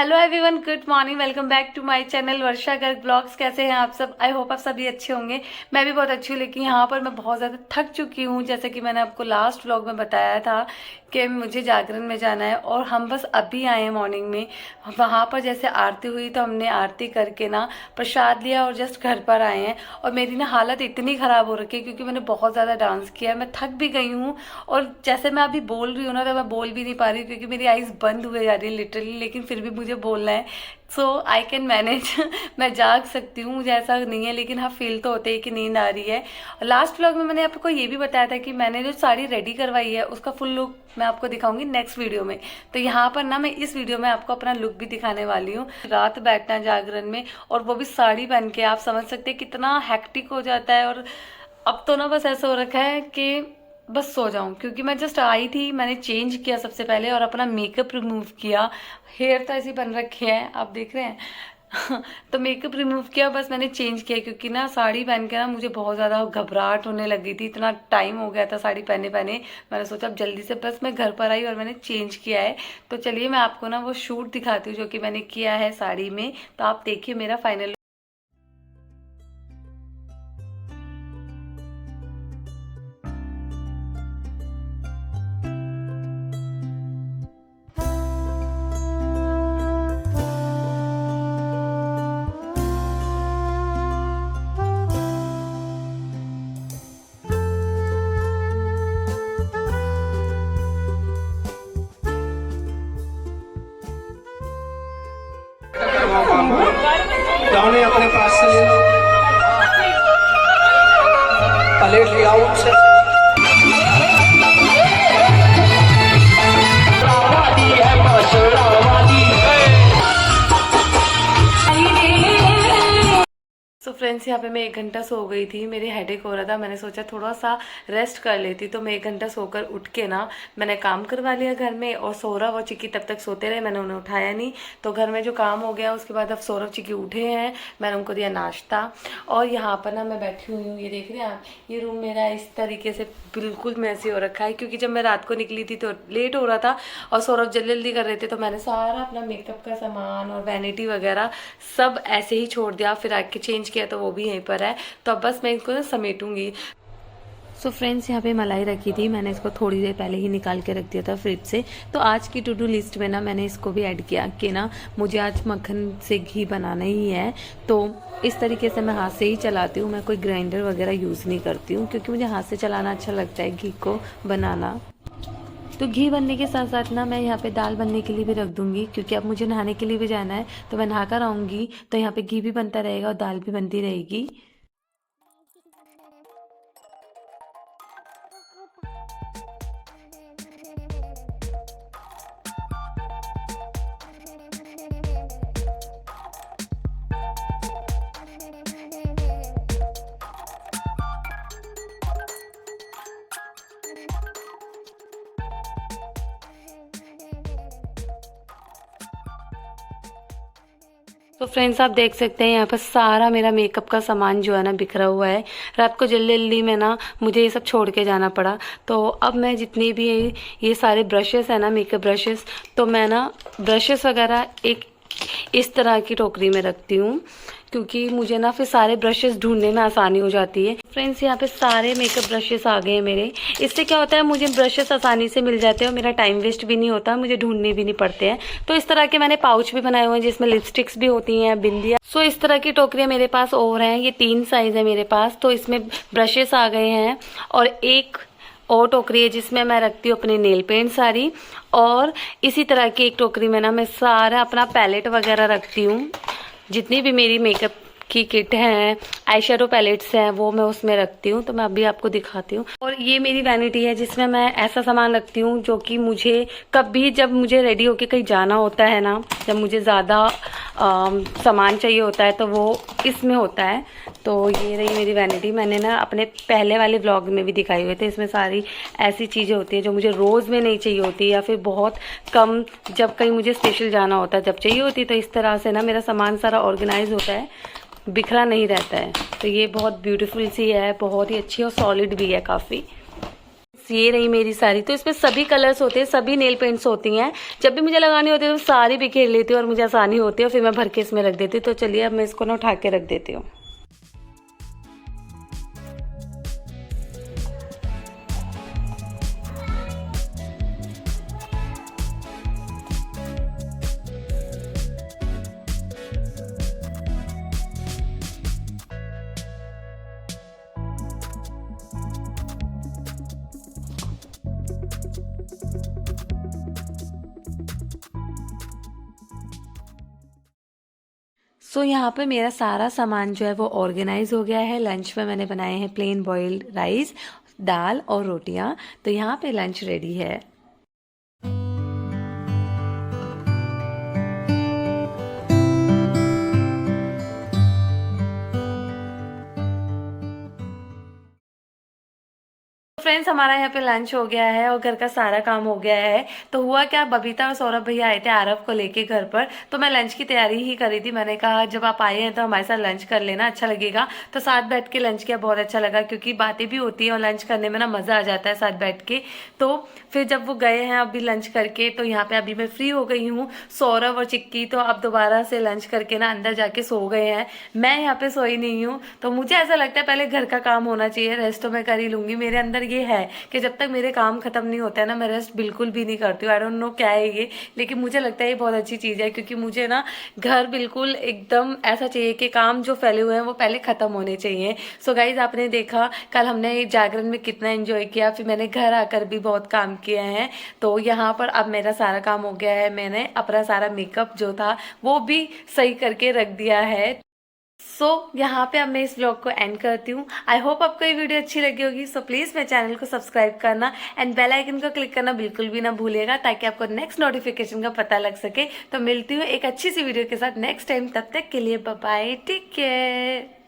Hello everyone, good morning. Welcome back to my channel Varsha Garg blogs. कैसे हैं आप सब? आई होप आप सभी अच्छे होंगे। मैं भी बहुत अच्छी हूँ, लेकिन यहाँ पर मैं बहुत ज़्यादा थक चुकी हूँ। जैसे कि मैंने आपको लास्ट व्लॉग में बताया था कि मुझे जागरण में जाना है और हम बस अभी आए हैं मॉर्निंग में। वहाँ पर जैसे आरती हुई तो हमने आरती करके ना प्रसाद लिया और जस्ट घर पर आए हैं। और मेरी ना हालत इतनी ख़राब हो रखी है क्योंकि मैंने बहुत ज़्यादा डांस किया है। मैं थक भी गई हूँ और जैसे मैं अभी बोल रही हूँ ना तो मैं बोल भी नहीं पा रही क्योंकि मेरी आइज़ बंद हुए जा रही है लिटरली, लेकिन फिर भी मुझे बोलना है। सो आई कैन मैनेज। मैं जाग सकती हूँ, मुझे ऐसा नहीं है, लेकिन हाँ फील तो होते ही कि नींद आ रही है। लास्ट व्लॉग में मैंने आपको ये भी बताया था कि मैंने जो साड़ी रेडी करवाई है उसका फुल लुक मैं आपको दिखाऊंगी नेक्स्ट वीडियो में। तो यहाँ पर ना मैं इस वीडियो में आपको अपना लुक भी दिखाने वाली हूँ। रात बैठना जागरण में और वो भी साड़ी पहन के, आप समझ सकते हैं कितना हेक्टिक हो जाता है। और अब तो ना बस ऐसा हो रखा है कि बस सो जाऊं, क्योंकि मैं जस्ट आई थी, मैंने चेंज किया सबसे पहले और अपना मेकअप रिमूव किया। हेयर तो ऐसे बन रखे हैं, आप देख रहे हैं। तो मेकअप रिमूव किया, बस मैंने चेंज किया क्योंकि ना साड़ी पहन के ना मुझे बहुत ज़्यादा घबराहट होने लगी थी। इतना टाइम हो गया था साड़ी पहने पहने, मैंने सोचा अब जल्दी से, बस मैं घर पर आई और मैंने चेंज किया है। तो चलिए मैं आपको ना वो शूट दिखाती हूँ जो कि मैंने किया है साड़ी में। तो आप देखिए मेरा फाइनल। दाने अपने पास से ले लो, प्लेट ले आओ उनसे। सो फ्रेंड्स, यहाँ पे मैं 1 घंटा सो गई थी। मेरे हेडेक हो रहा था, मैंने सोचा थोड़ा सा रेस्ट कर लेती। तो मैं 1 घंटा सोकर उठ के ना मैंने काम करवा लिया घर में। और सौरभ और चिक्की तब तक सोते रहे, मैंने उन्हें उठाया नहीं। तो घर में जो काम हो गया उसके बाद अब सौरभ चिक्की उठे हैं, मैंने उनको दिया नाश्ता। और यहाँ पर ना मैं बैठी हुई हूँ, ये देख रहे हैं आप, ये रूम मेरा इस तरीके से बिल्कुल मैसी हो रखा है क्योंकि जब मैं रात को निकली थी तो लेट हो रहा था और सौरभ जल्दी जल्दी कर रहे थे। तो मैंने सारा अपना मेकअप का सामान और वैनिटी वगैरह सब ऐसे ही छोड़ दिया। फिर आके चेंज किया तो वो भी यहीं पर है। तो अब बस मैं इनको ना समेटूंगी। सो फ्रेंड्स, यहाँ पे मलाई रखी थी, मैंने इसको थोड़ी देर पहले ही निकाल के रख दिया था फ्रिज से। तो आज की टू डू लिस्ट में ना मैंने इसको भी ऐड किया कि ना मुझे आज मक्खन से घी बनाना ही है। तो इस तरीके से मैं हाथ से ही चलाती हूँ, मैं कोई ग्राइंडर वगैरह यूज़ नहीं करती हूँ क्योंकि मुझे हाथ से चलाना अच्छा लगता है घी को बनाना। तो घी बनने के साथ साथ ना मैं यहाँ पे दाल बनने के लिए भी रख दूंगी क्योंकि अब मुझे नहाने के लिए भी जाना है। तो मैं नहा कर आऊँगी तो यहाँ पे घी भी बनता रहेगा और दाल भी बनती रहेगी। तो फ्रेंड्स, आप देख सकते हैं यहाँ पर सारा मेरा मेकअप का सामान जो है ना बिखरा हुआ है। रात को जल्दी जल्दी में ना मुझे ये सब छोड़ के जाना पड़ा। तो अब मैं जितनी भी ये सारे ब्रशेस है ना, मेकअप ब्रशेस, तो मैं ना ब्रशेस वगैरह एक इस तरह की टोकरी में रखती हूँ क्योंकि मुझे ना फिर सारे ब्रशेस ढूंढने में आसानी हो जाती है। फ्रेंड्स, यहाँ पे सारे मेकअप ब्रशेस आ गए हैं मेरे। इससे क्या होता है, मुझे ब्रशेस आसानी से मिल जाते हैं और मेरा टाइम वेस्ट भी नहीं होता, मुझे ढूंढने भी नहीं पड़ते हैं। तो इस तरह के मैंने पाउच भी बनाए हुए हैं जिसमें लिपस्टिक्स भी होती हैं, बिंदियाँ। सो इस तरह की टोकरियाँ मेरे पास और हैं, ये 3 साइज है मेरे पास। तो इसमें ब्रशेस आ गए हैं और एक और टोकरी है जिसमें मैं रखती हूँ अपने नेल पेंट सारी। और इसी तरह की एक टोकरी में ना मैं सारा अपना पैलेट वगैरह रखती हूँ, जितनी भी मेरी मेकअप की किट है, आई शेडो पैलेट्स हैं, वो मैं उसमें रखती हूँ। तो मैं अभी आपको दिखाती हूँ। और ये मेरी वैनिटी है जिसमें मैं ऐसा सामान रखती हूँ जो कि मुझे कभी जब मुझे रेडी होके कहीं जाना होता है ना, जब मुझे ज़्यादा सामान चाहिए होता है तो वो इसमें होता है। तो ये रही मेरी वैनिटी, मैंने ना अपने पहले वाले व्लॉग में भी दिखाई हुए थे। इसमें सारी ऐसी चीज़ें होती हैं जो मुझे रोज़ में नहीं चाहिए होती या फिर बहुत कम जब कहीं मुझे स्पेशल जाना होता है जब चाहिए होती। तो इस तरह से ना मेरा सामान सारा ऑर्गेनाइज होता है, बिखरा नहीं रहता है। तो ये बहुत ब्यूटीफुल सी है, बहुत ही अच्छी और सॉलिड भी है काफ़ी। ये रही मेरी साड़ी। तो इसमें सभी कलर्स होते हैं, सभी नेल पेंट्स होती हैं। जब भी मुझे लगानी होती है तो सारी बिखेर लेती हूँ और मुझे आसानी होती है और फिर मैं भर के इसमें रख देती हूँ। तो चलिए अब मैं इसको ना उठा के रख देती हूँ। सो यहाँ पे मेरा सारा सामान जो है वो ऑर्गेनाइज हो गया है। लंच में मैंने बनाए हैं प्लेन बॉइल्ड राइस, दाल और रोटियाँ। तो यहाँ पे लंच रेडी है। फ्रेंड्स हमारा यहाँ पे लंच हो गया है और घर का सारा काम हो गया है। तो हुआ क्या, बबीता और सौरभ भैया आए थे आरव को लेके घर पर। तो मैं लंच की तैयारी ही करी थी। मैंने कहा जब आप आए हैं तो हमारे साथ लंच कर लेना, अच्छा लगेगा। तो साथ बैठ के लंच किया, बहुत अच्छा लगा क्योंकि बातें भी होती हैं और लंच करने में ना मज़ा आ जाता है साथ बैठ के। तो फिर जब वो गए हैं अभी लंच करके, तो यहाँ पे अभी मैं फ्री हो गई हूँ। सौरभ और चिक्की तो अब दोबारा से लंच करके ना अंदर जाके सो गए हैं। मैं यहाँ पे सोई नहीं हूँ। तो मुझे ऐसा लगता है पहले घर का काम होना चाहिए, रेस्ट तो मैं कर ही लूंगी। मेरे अंदर ये है कि जब तक मेरे काम खत्म नहीं होता है ना, मैं रेस्ट बिल्कुल भी नहीं करती हूँ। आई डोंट नो क्या है ये, लेकिन मुझे लगता है ये बहुत अच्छी चीज़ है क्योंकि मुझे ना घर बिल्कुल एकदम ऐसा चाहिए कि काम जो फैले हुए हैं वो पहले खत्म होने चाहिए। सो गाइज आपने देखा कल हमने जागरण में कितना एंजॉय किया, फिर मैंने घर आकर भी बहुत काम किया है। तो यहाँ पर अब मेरा सारा काम हो गया है। मैंने अपना सारा मेकअप जो था वो भी सही करके रख दिया है। यहाँ पे अब मैं इस व्लॉग को एंड करती हूँ। आई होप आपको ये वीडियो अच्छी लगी होगी। सो प्लीज़ मेरे चैनल को सब्सक्राइब करना एंड बेल आइकन को क्लिक करना बिल्कुल भी ना भूलिएगा ताकि आपको नेक्स्ट नोटिफिकेशन का पता लग सके। तो मिलती हूँ एक अच्छी सी वीडियो के साथ नेक्स्ट टाइम। तब तक के लिए बाय बाय, टेक केयर।